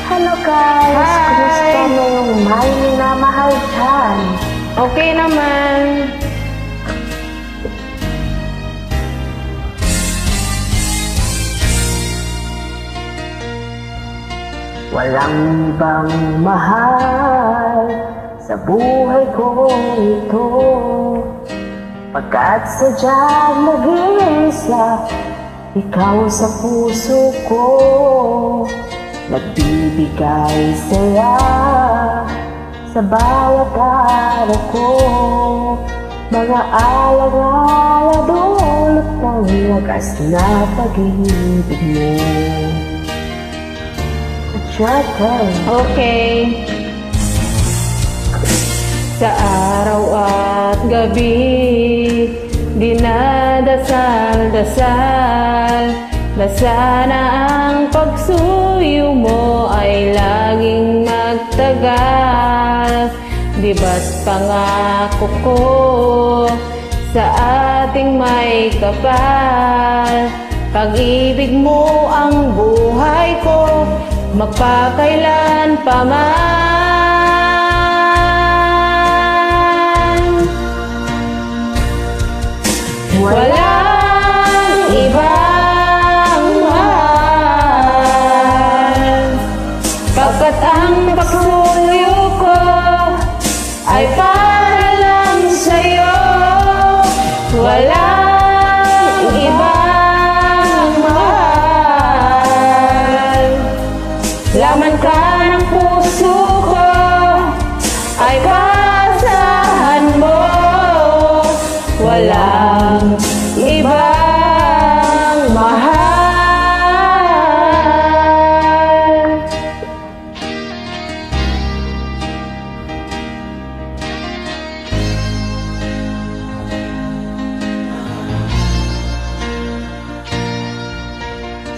Hello guys! Hi! Kumusta na yung may minamahal dyan? Okay naman. Walang ibang mahal sa buhay ko ito, pagkat sadyang nag-iisa ikaw sa puso ko. Nagbibigay saya sa bawat araw ko, mga alang-ala dulot ng wagas na pag-ibig mo. Okay. Sa araw at gabi, dinadasal-dasal na sana ang pagsuyo mo ay laging magtagal. Di ba't pangako ko sa ating may kapal, pag-ibig mo ang buhay ko magpakailan pa man. Walang ibang mahal, pagkat ang pagsuyo ko ay para lang sa'yo. Walang ibang mahal, laman ka ng puso ko ay pasahan mo. Walang ibang mahal.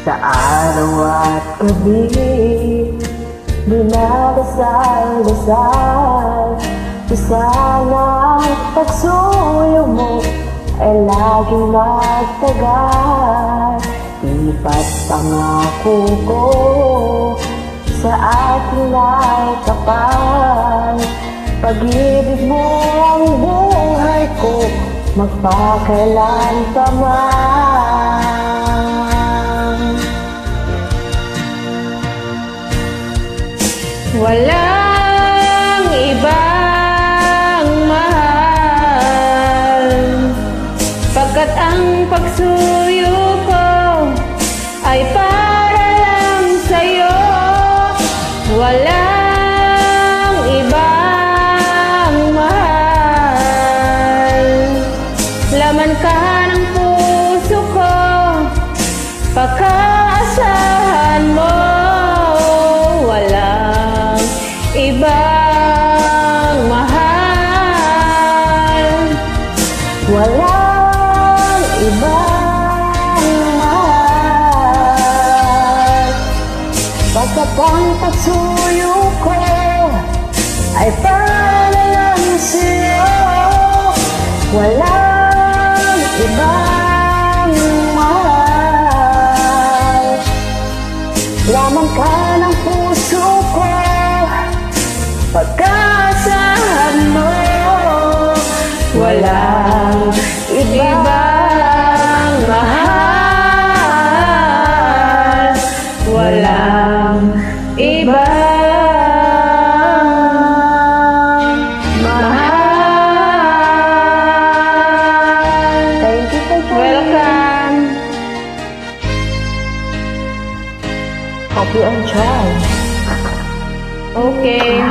Sa araw at gabi, dinadasal-dasal na sana ang pagsuyo mo ay laging magtagal. Iba't pangako ko sa ating ay kapal, pag-ibig mo ang buhay ko magpakailan pa man. Walang ibang mahal, pagkat ang pagsuyo ko ay para lang sa'yo. Walang ibang mahal, laman ka ng puso ko, pagkaasahan mo. Walang ibang mahal, walang ibang mahal, pagkat ang pagsuyo ko ay para lang sa'yo. Walang ibang mahal, lamang ka ng puso ko, pagkaasahan mo. walang ibang mahal, walang ibang mahal. Thank you for joining. Welcome. Hope you enjoy. Okay.